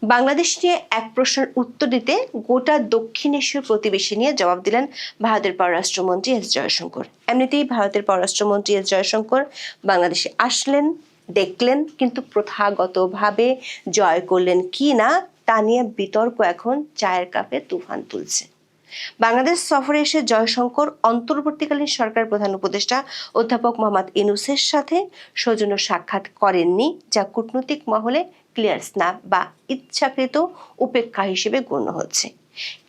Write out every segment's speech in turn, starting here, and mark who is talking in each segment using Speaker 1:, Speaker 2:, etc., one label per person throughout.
Speaker 1: বাংলাদেশ নিয়ে এক প্রশ্নের উত্তর দিতে গোটা দক্ষিণ এশীয় প্রতিবেশী নিয়ে জবাব দিলেন ভারতের পররাষ্ট্রমন্ত্রী এস জয়শঙ্কর। এমনিতেই ভারতের পররাষ্ট্রমন্ত্রী এস জয়শঙ্কর বাংলাদেশে আসলেন, দেখলেন, কিন্তু প্রথাগতভাবে জয় করলেন কি না তা নিয়ে বিতর্ক এখন চায়ের কাপে তুফান তুলছে। বাংলাদেশ সফরে এসে জয়শঙ্কর অন্তর্বর্তীকালীন সরকার প্রধান উপদেষ্টা অধ্যাপক মোহাম্মদ ইউনূসের সাথে সৌজন্য সাক্ষাৎ করেননি, যা কূটনৈতিক মহলে ক্লিয়ার স্ন্যাপ বা ইচ্ছাকৃত উপেক্ষা হিসেবে গণ্য হচ্ছে।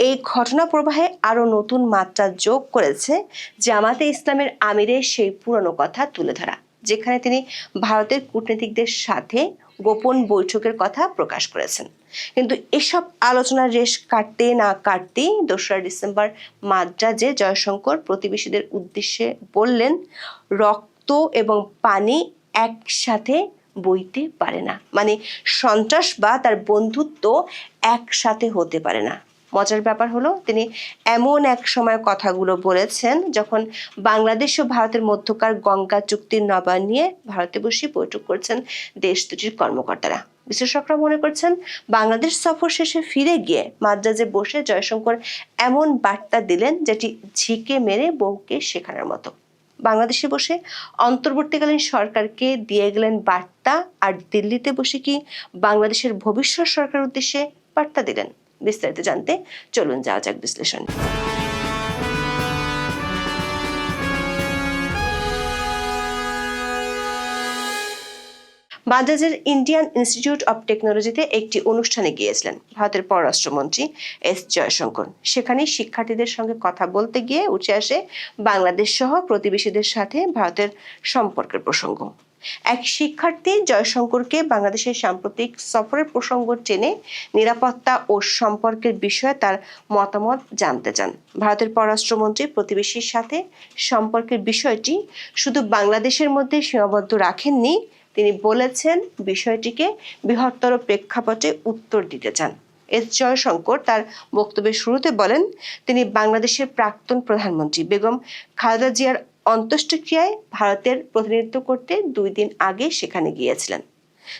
Speaker 1: এই ঘটনা প্রবাহে আরো নতুন মাত্রা যোগ করেছে জামাতে ইসলামের আমিরের সেই পুরনো কথা তুলে ধরা, যেখানে তিনি ভারতের কূটনীতিকদের সাথে গোপন বৈঠকের কথা প্রকাশ করেছেন। কিন্তু এসব আলোচনার রেশ কাটতে না কাটতেই ২রা ডিসেম্বর মাদ্রাজে জয়শঙ্কর প্রতিবেশীদের উদ্দেশ্যে বললেন, রক্ত এবং পানি একসাথে বইতে পারে না, মানে সন্ত্রাসবাদ আর বন্ধুত্ব একসাথে হতে পারে না। মজার ব্যাপার হলো, তিনি এমন এক সময় কথাগুলো বলেছেন যখন বাংলাদেশ ও ভারতের মধ্যকার গঙ্গা চুক্তির নবায়ন নিয়ে ভারতে বসে বৈঠক করছেন দেশ দুটির কর্মকর্তারা। বিশ্লেষকরা মনে করছেন, বাংলাদেশ সফর শেষে ফিরে গিয়ে মাদ্রাজে বসে জয়শঙ্কর এমন বার্তা দিলেন যেটি ঝিকে মেরে বউকে শেখানোর মতো। বাংলাদেশে বসে অন্তর্বর্তীকালীন সরকারকে দিয়ে গেলেন বার্তা, আর দিল্লিতে বসে কি বাংলাদেশের ভবিষ্যৎ সরকার উদ্দেশ্যে বার্তা দিলেন? বিস্তারিত জানতে চলুন যাওয়া যাক বিশ্লেষণ। মাদ্রাজের ইন্ডিয়ান ইনস্টিটিউট অব টেকনোলজিতে একটি অনুষ্ঠানে গিয়েছিলেন ভারতের পররাষ্ট্রমন্ত্রী এস জয়শঙ্কর। সেখানে শিক্ষার্থীদের সঙ্গে কথা বলতে গিয়ে উঠে আসে বাংলাদেশ সহ প্রতিবেশীদের সাথে ভারতের সম্পর্কের প্রসঙ্গ। এক শিক্ষার্থী জয়শঙ্করকে বাংলাদেশের সাম্প্রতিক সফরের প্রসঙ্গ টেনে নিরাপত্তা ও সম্পর্কের বিষয়ে তার মতামত জানতে চান। ভারতের পররাষ্ট্রমন্ত্রী প্রতিবেশীর সাথে সম্পর্কের বিষয়টি শুধু বাংলাদেশের মধ্যে সীমাবদ্ধ রাখেননি, তিনি বলেছেন বিষয়টিকে বৃহত্তর প্রেক্ষাপটে উত্তর দিতে চান। এস জয়শঙ্কর তার বক্তব্যের শুরুতে বলেন, তিনি বাংলাদেশের প্রাক্তন প্রধানমন্ত্রী বেগম খালেদা জিয়ার অন্ত্যেষ্টিক্রিয়ায় ভারতের প্রতিনিধিত্ব করতে 2 দিন আগে সেখানে গিয়েছিলেন।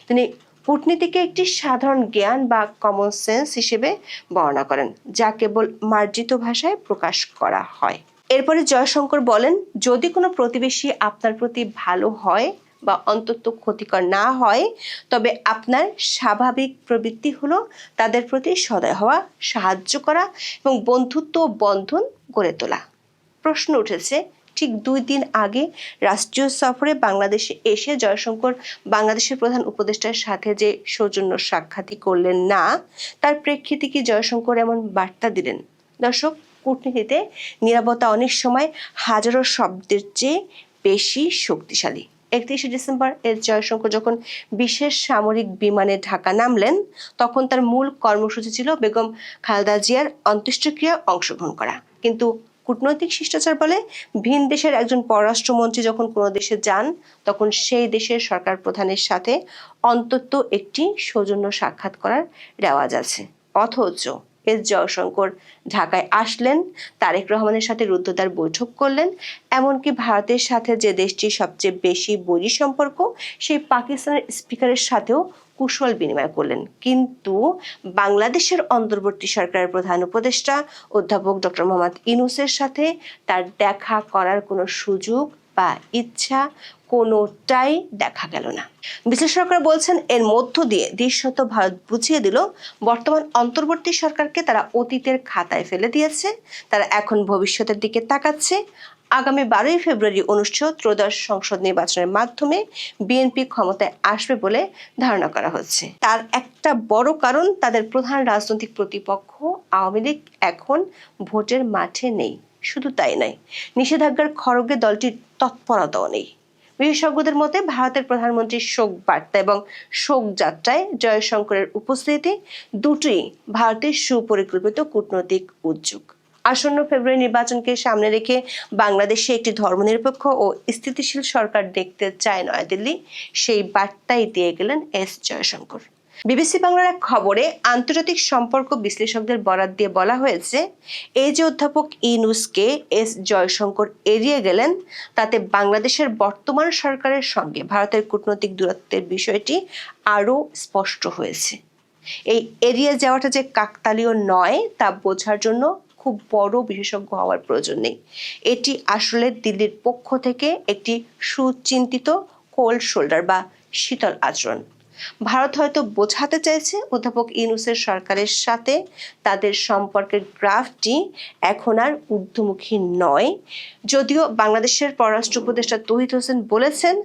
Speaker 1: তিনি কূটনীতিকে একটি সাধারণ জ্ঞান বা কমন সেন্স হিসেবে বর্ণনা করেন, যা কেবল মার্জিত ভাষায় প্রকাশ করা হয়। এরপরে জয়শঙ্কর বলেন, যদি কোনো প্রতিবেশী আপনার প্রতি ভালো হয় বা অন্তত ক্ষতিকর না হয়, তবে আপনার স্বাভাবিক প্রবৃত্তি হলো তাদের প্রতি সদয় হওয়া, সাহায্য করা এবং বন্ধুত্ব বন্ধন গড়ে তোলা। প্রশ্ন উঠেছে, ঠিক 2 দিন আগে রাষ্ট্রীয় সফরে বাংলাদেশে এসে জয়শঙ্কর বাংলাদেশের প্রধান উপদেষ্টার সাথে যে সৌজন্য সাক্ষাৎই করলেন না, তার প্রেক্ষিতে কি জয়শঙ্কর এমন বার্তা দিলেন? দর্শক, কূটনীতিতে নীরবতা অনেক সময় হাজারো শব্দের চেয়ে বেশি শক্তিশালী। 31 ডিসেম্বর এস জয়শঙ্কর যখন বিশেষ সামরিক বিমানে ঢাকা নামলেন, তখন তার মূল কর্মসূচি ছিল বেগম খালেদা জিয়ার অন্ত্যেষ্টিক্রিয়ায় অংশগ্রহণ করা। কিন্তু কূটনৈতিক শিষ্টাচার বলে, ভিন দেশের একজন পররাষ্ট্রমন্ত্রী যখন কোনো দেশে যান, তখন সেই দেশের সরকার প্রধানের সাথে অন্তত একটি সৌজন্য সাক্ষাৎ করার রেওয়াজ আছে। অথচ এস জয়শঙ্কর ঢাকায় আসলেন, তারেক রহমানের সাথে রুদ্ধদ্বার বৈঠক করলেন, এমনকি ভারতের সাথে যে দেশটির সবচেয়ে বেশি বৈরী সম্পর্ক, সেই পাকিস্তানের স্পিকারের সাথেও কুশল বিনিময় করলেন। কিন্তু বাংলাদেশের অন্তর্বর্তী সরকারের প্রধান উপদেষ্টা অধ্যাপক ডক্টর মোহাম্মদ ইউনূসের সাথে তার দেখা করার কোনো সুযোগ বা ইচ্ছা কোনোটাই দেখা গেল না। বিশ্লেষকরা বলছেন, এর মধ্য দিয়ে দৃশ্যত ভারত বুঝিয়ে দিল, বর্তমান অন্তর্বর্তী সরকারকে তারা অতীতের খাতায় ফেলে দিয়েছে, তারা এখন ভবিষ্যতের দিকে তাকাচ্ছে। আগামী 12ই ফেব্রুয়ারি অনুষ্ঠিত ত্রয়োদশ সংসদ নির্বাচনের মাধ্যমে বিএনপি ক্ষমতায় আসবে বলে ধারণা করা হচ্ছে। তার একটা বড় কারণ, তাদের প্রধান রাজনৈতিক প্রতিপক্ষ আওয়ামী লীগ এখন ভোটের মাঠে নেই। শুধু তাই নয়, নিষেধাজ্ঞার খড়গে দলটির তৎপরতাও নেই। বিশেষজ্ঞদের মতে, ভারতের প্রধানমন্ত্রীর শোক বার্তা এবং শোক যাত্রায় জয়শঙ্করের উপস্থিতি দুটোই ভারতের সুপরিকল্পিত কূটনৈতিক উদ্যোগ। আসন্ন ফেব্রুয়ারি নির্বাচনকে সামনে রেখে বাংলাদেশে একটি ধর্মনিরপেক্ষ ও স্থিতিশীল সরকার দেখতে চায় নয়াদিল্লি, সেই বার্তাই দিয়ে গেলেন এস জয়শঙ্কর। বিবিসি বাংলার এক খবরে আন্তর্জাতিক সম্পর্ক বিশ্লেষকদের বরাত দিয়ে বলা হয়েছে, এই যে অধ্যাপক ইউনূসকে এস জয়শঙ্কর এড়িয়ে গেলেন, তাতে বাংলাদেশের বর্তমান সরকারের সঙ্গে ভারতের কূটনৈতিক দূরত্বের বিষয়টি আরও স্পষ্ট হয়েছে। এই এড়িয়ে যাওয়াটা যে কাকতালীয় নয় তা বোঝার জন্য খুব বড় বিশেষজ্ঞ হওয়ার প্রয়োজন নেই। এটি আসলে দিল্লির পক্ষ থেকে একটি সুচিন্তিত কোল্ড শোল্ডার বা শীতল আচরণ। ভারত হয়তো বোঝাতে চাইছে অধ্যাপক ইউনূসের সরকারের সাথে তাদের সম্পর্কের গ্রাফটি এখন আর ঊর্ধ্বমুখী নয়। যদিও বাংলাদেশের পররাষ্ট্র উপদেষ্টা তৌহিদ হোসেন বলেছেন,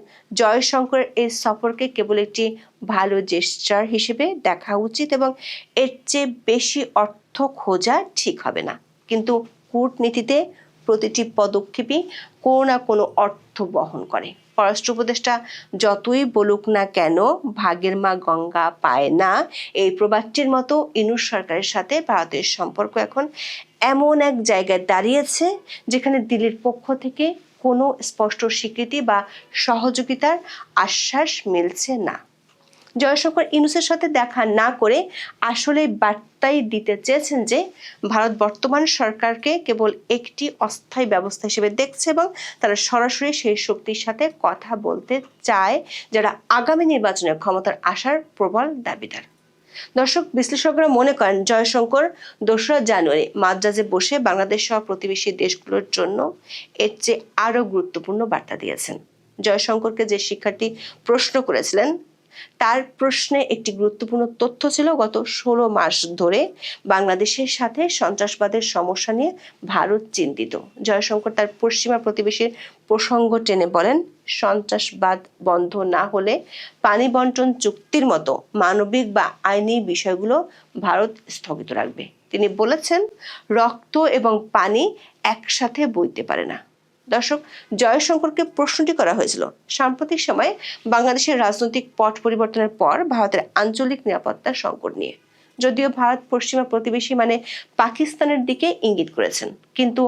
Speaker 1: জয়শঙ্করের এই সফরকে কেবল একটি ভালো জেস্চার হিসেবে দেখা উচিত এবং এর চেয়ে বেশি অর্থ খোঁজা ঠিক হবে না। কিন্তু কূটনীতিতে প্রতিটি পদক্ষেপই কোনো না কোনো অর্থ বহন করে। পররাষ্ট্র উপদেষ্টা যতই বলুক না কেন ভাগের মা গঙ্গা পায় না, এই প্রবাদটির মতো ইউনূস সরকারের সাথে ভারতের সম্পর্ক এখন এমন এক জায়গায় দাঁড়িয়েছে যেখানে দিল্লির পক্ষ থেকে কোনো স্পষ্ট স্বীকৃতি বা সহযোগিতার আশ্বাস মিলছে না। জয়শঙ্কর ইউনূসের সাথে দেখা না করে আসলে বার্তাই দিতে চেয়েছেন যে ভারত বর্তমান সরকারকে কেবল একটি অস্থায়ী ব্যবস্থা হিসেবে দেখছে এবং তারা সরাসরি সেই শক্তির সাথে কথা বলতে চায় যারা আগামী নির্বাচনে ক্ষমতার আসার প্রবল দাবিদার। দর্শক, বিশ্লেষকরা মনে করেন জয়শঙ্কর 2রা জানুয়ারি মাদ্রাজে বসে বাংলাদেশ সহ প্রতিবেশী দেশগুলোর জন্য এর চেয়ে আরও গুরুত্বপূর্ণ বার্তা দিয়েছেন। জয়শঙ্করকে যে শিক্ষার্থী প্রশ্ন করেছিলেন তার প্রশ্নে একটি গুরুত্বপূর্ণ তথ্য ছিল, গত 16 মাস ধরে বাংলাদেশের সাথে সন্ত্রাসবাদের সমস্যা নিয়ে ভারত চিন্তিত। জয়শঙ্কর তার পশ্চিমা প্রতিবেশীর প্রসঙ্গ টেনে বলেন, সন্ত্রাসবাদ বন্ধ না হলে পানি বন্টন চুক্তির মতো মানবিক বা আইনি বিষয়গুলো ভারত স্থগিত রাখবে। তিনি বলেছেন, রক্ত এবং পানি একসাথে বইতে পারে না। দর্শক, জয়শঙ্করকে প্রশ্নটি করা হয়েছিল সাম্প্রতিক সময়ে বাংলাদেশের রাজনৈতিক পট পরিবর্তনের পর ভারতের আঞ্চলিক নিরাপত্তার সংকট নিয়ে। যদিও ভারত পশ্চিমা প্রতিবেশী মানে পাকিস্তানের দিকে ইঙ্গিত করেছেন, কিন্তু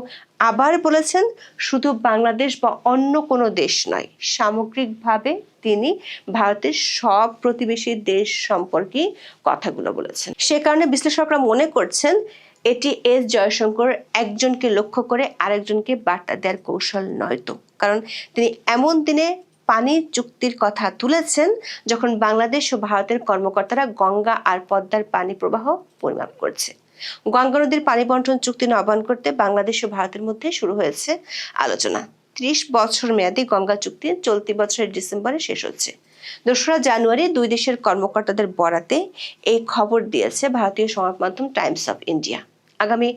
Speaker 1: আবার বলেছেন শুধু বাংলাদেশ বা অন্য কোনো দেশ নয়, সামগ্রিকভাবে তিনি ভারতের সব প্রতিবেশী দেশ সম্পর্কে কথাগুলো বলেছেন। সে কারণে বিশ্লেষকরা মনে করছেন এটি এস জয়শঙ্কর একজনকে লক্ষ্য করে আরেকজনকে বার্তা দেওয়ার কৌশল নয়তো, কারণ তিনি এমন দিনে পানি চুক্তির কথা তুলেছেন যখন বাংলাদেশ ও ভারতের কর্মকর্তারা গঙ্গা আর পদ্মার পানি প্রবাহ পরিমাপ করছে। গঙ্গা নদীর পানি বন্টন চুক্তি নবায়ন করতে বাংলাদেশ ও ভারতের মধ্যে শুরু হয়েছে আলোচনা। 30 বছর মেয়াদী গঙ্গা চুক্তি চলতি বছরের ডিসেম্বরে শেষ হচ্ছে। 2রা জানুয়ারি দুই দেশের কর্মকর্তাদের বরাতে এই খবর দিয়েছে ভারতীয় সংবাদ মাধ্যম টাইমস অফ ইন্ডিয়া। আগামী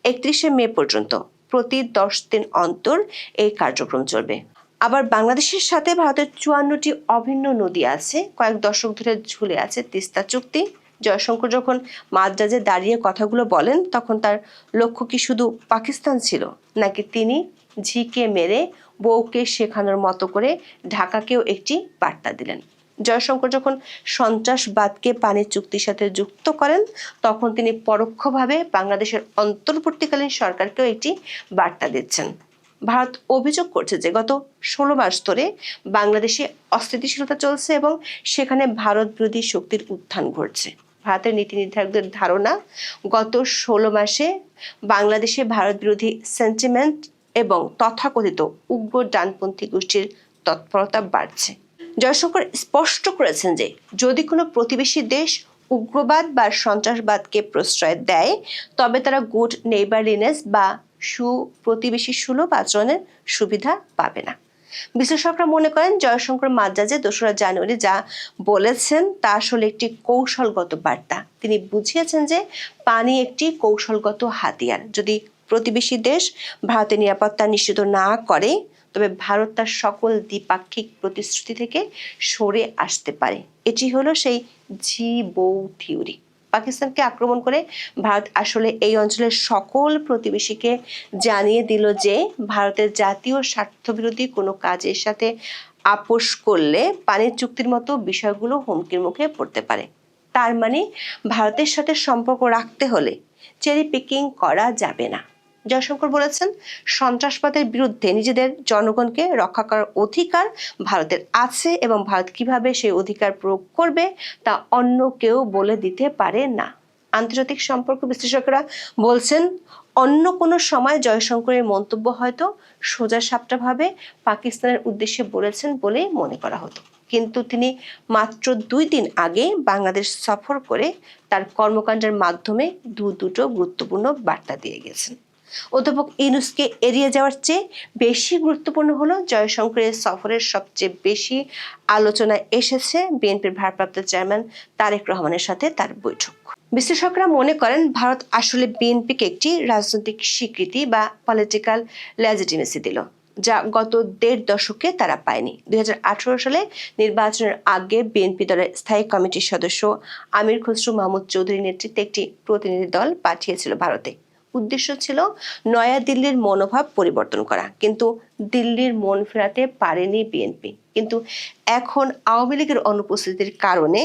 Speaker 1: 31শে মে পর্যন্ত প্রতি 10 দিন অন্তর এই কার্যক্রম চলবে। আবার বাংলাদেশের সাথে ভারতের 54টি অভিন্ন নদী আছে, কয়েক দশক ধরে ঝুলে আছে তিস্তা চুক্তি। জয়শঙ্কর যখন মাদ্রাজে দাঁড়িয়ে কথাগুলো বলেন তখন তার লক্ষ্য কি শুধু পাকিস্তান ছিল, নাকি তিনি ঝিকে মেরে বউকে শেখানোর মতো করে ঢাকাকেও একটি বার্তা দিলেন? জয়শঙ্কর যখন সন্ত্রাসবাদকে পানি চুক্তির সাথে যুক্ত করেন তখন তিনি পরোক্ষভাবে বাংলাদেশের অন্তর্বর্তীকালীন সরকারকেও একটি বার্তা দিচ্ছেন। ভারত অভিযোগ করছে যে গত 16 মাস ধরে বাংলাদেশে অস্থিতিশীলতা চলছে এবং সেখানে ভারত বিরোধী শক্তির উত্থান ঘটছে। ভারতের নীতি নির্ধারকদের ধারণা, গত 16 মাসে বাংলাদেশে ভারত বিরোধী সেন্টিমেন্ট এবং তথাকথিত উগ্র ডানপন্থী গোষ্ঠীর তৎপরতা বাড়ছে। জয়শঙ্কর স্পষ্ট করেছেন যে যদি কোনো প্রতিবেশী দেশ উগ্রবাদ বা সন্ত্রাসবাদকে প্রশ্রয় দেয় তবে তারা গুড নেইবারলিনেস বা সুপ্রতিবেশী সুলভ আচরণের সুবিধা পাবে না। বিশ্লেষকরা মনে করেন জয়শঙ্কর মাদ্রাজে 2রা জানুয়ারি যা বলেছেন তা আসলে একটি কৌশলগত বার্তা। তিনি বুঝিয়েছেন যে পানি একটি কৌশলগত হাতিয়ার। যদি প্রতিবেশী দেশ ভারতের নিরাপত্তা নিশ্চিত না করে তবে ভারত তার সকল দ্বিপাক্ষিক প্রতিশ্রুতি থেকে সরে আসতে পারে। এটি হলো সেই ঝি বউ থিওরি। পাকিস্তানকে আক্রমণ করে ভারত আসলে এই অঞ্চলের সকল প্রতিবেশীকে জানিয়ে দিল যে ভারতের জাতীয় স্বার্থবিরোধী কোনো কাজের সাথে আপোষ করলে পানি চুক্তির মতো বিষয়গুলো হুমকির মুখে পড়তে পারে। তার মানে ভারতের সাথে সম্পর্ক রাখতে হলে চেরি পিকিং করা যাবে না। জয়শঙ্কর বলেছেন, সন্ত্রাসবাদের বিরুদ্ধে নিজেদের জনগণকে রক্ষা করার অধিকার ভারতের আছে এবং ভারত কিভাবে সেই অধিকার প্রয়োগ করবে তা অন্য কেউ বলে দিতে পারে না। আন্তর্জাতিক সম্পর্ক বিশ্লেষকরা বলছেন, অন্য কোনো সময় জয়শঙ্করের মন্তব্য হয়তো সোজাসাপটাভাবে পাকিস্তানের উদ্দেশ্যে বলেছেন বলেই মনে করা হতো। কিন্তু তিনি মাত্র 2 দিন আগে বাংলাদেশ সফর করে তার কর্মকাণ্ডের মাধ্যমে দুটো গুরুত্বপূর্ণ বার্তা দিয়ে গেছেন। অধ্যাপক ইউনূসকে এড়িয়ে যাওয়ার চেয়ে বেশি গুরুত্বপূর্ণ হলো জয়শঙ্করের সফরের সবচেয়ে বেশি আলোচনায় এসেছে বিএনপির ভারপ্রাপ্ত চেয়ারম্যান তারেক রহমানের সাথে তার বৈঠক। বিশ্লেষকরা মনে করেন ভারত আসলে বিএনপিকে একটি রাজনৈতিক স্বীকৃতি বা পলিটিক্যাল লেজিটিমেসি দিল, যা গত 1.5 দশকে তারা পায়নি। 2018 সালে নির্বাচনের আগে বিএনপি দলের স্থায়ী কমিটির সদস্য আমির খসরু মাহমুদ চৌধুরীর নেতৃত্বে একটি প্রতিনিধি দল পাঠিয়েছিল ভারতে। উদ্দেশ্য ছিল নয়া দিল্লির মনোভাব পরিবর্তন করা, কিন্তু দিল্লির মন ফেরাতে পারেনি বিএনপি। কিন্তু এখন আওয়ামী লীগের অনুপস্থিতির কারণে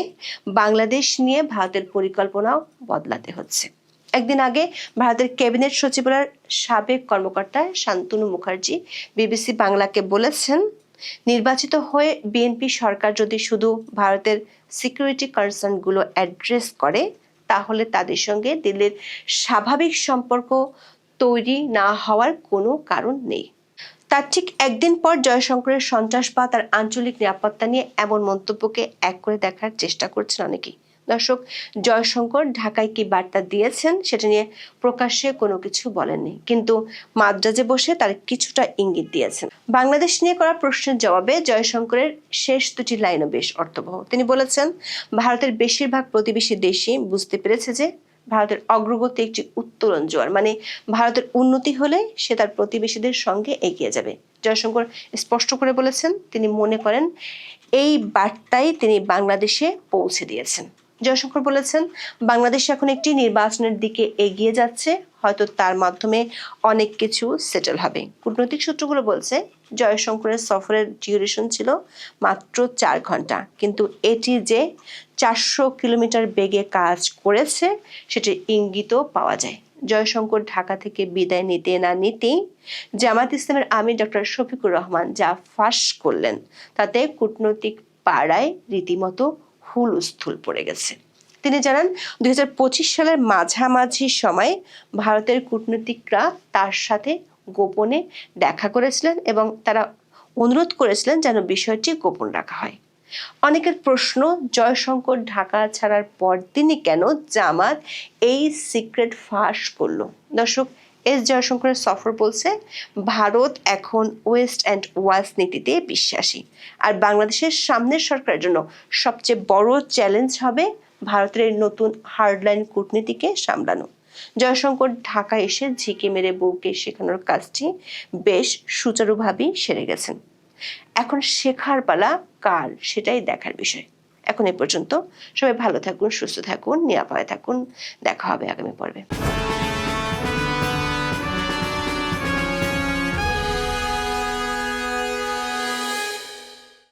Speaker 1: বাংলাদেশ নিয়ে ভারতের পরিকল্পনাও বদলাতে হচ্ছে। একদিন আগে ভারতের ক্যাবিনেট সচিবালয়ের সাবেক কর্মকর্তা শান্তনু মুখার্জি বিবিসি বাংলাকে বলেছেন, নির্বাচিত হয়ে বিএনপি সরকার যদি শুধু ভারতের সিকিউরিটি কনসার্নগুলো অ্যাড্রেস করে তাহলে তাদের সঙ্গে দিল্লির স্বাভাবিক সম্পর্ক তৈরি না হওয়ার কোনো কারণ নেই। তার ঠিক একদিন পর জয়শঙ্করের সন্ত্রাসবাদ আর আঞ্চলিক নিরাপত্তা নিয়ে এমন মন্তব্যকে এক করে দেখার চেষ্টা করছেন অনেকেই। দর্শক, জয়শঙ্কর ঢাকায় কি বার্তা দিয়েছেন সেটা নিয়ে প্রকাশ্যে কোনো কিছু বলেননি, কিন্তু মাদ্রাজে বসে তার কিছুটা ইঙ্গিত দিয়েছেন। বাংলাদেশ নিয়ে করা প্রশ্নের জবাবে জয়শঙ্করের শেষ 2টি লাইনও বেশ অর্থবহ। তিনি বলেছেন, ভারতের বেশিরভাগ প্রতিবেশী দেশই বুঝতে পেরেছে যে ভারতের অগ্রগতি একটি উত্তোলন জোয়ার, মানে ভারতের উন্নতি হলে সে তার প্রতিবেশীদের সঙ্গে এগিয়ে যাবে। জয়শঙ্কর স্পষ্ট করে বলেছেন, তিনি মনে করেন এই বার্তাই তিনি বাংলাদেশে পৌঁছে দিয়েছেন। জয়শঙ্কর বলেছেন, বাংলাদেশ এখন একটি নির্বাচনের দিকে এগিয়ে যাচ্ছে, হয়তো তার মাধ্যমে অনেক কিছু সেটেল হবে। কূটনৈতিক সূত্রগুলো বলছে জয়শঙ্করের সফরের ডিউরেশন ছিল মাত্র 4 ঘন্টা, কিন্তু এটি যে 400 কিলোমিটার বেগে কাজ করেছে সেটির ইঙ্গিতও পাওয়া যায়। জয়শঙ্কর ঢাকা থেকে বিদায় নিতে না নিতেই জামায়াত ইসলামের আমির ডক্টর শফিকুর রহমান যা ফাঁস করলেন তাতে কূটনৈতিক পাড়ায় রীতিমতো হুলস্থুল পড়ে গেছে। তিনি জানান, 2025 সালের মাঝামাঝি সময় ভারতের কূটনীতিকরা তার সাথে গোপনে দেখা করেছিলেন এবং তারা অনুরোধ করেছিলেন যেন বিষয়টি গোপন রাখা হয়। অনেকের প্রশ্ন, জয়শঙ্কর ঢাকা ছাড়ার পরদিনই কেন জামাত এই সিক্রেট ফাঁস করলো? দর্শক, জয়শঙ্করের সফর বলছে ভারত এখন ওয়েস্ট অ্যান্ড ওয়াস্ট নীতিতে বিশ্বাসী, আর বাংলাদেশের সামনের সরকারের জন্য সবচেয়ে বড় চ্যালেঞ্জ হবে ভারতের এই নতুন হার্ডলাইন কূটনীতিকে সামলানো। জয়শঙ্কর ঢাকা এসে ঝিকে মেরে বউকে শেখানোর কাজটি বেশ সুচারুভাবেই সেরে গেছেন। এখন শেখার পালা কার, সেটাই দেখার বিষয়। এখন এ পর্যন্ত। সবাই ভালো থাকুন, সুস্থ থাকুন, নিরাপদে থাকুন। দেখা হবে আগামী পর্বে।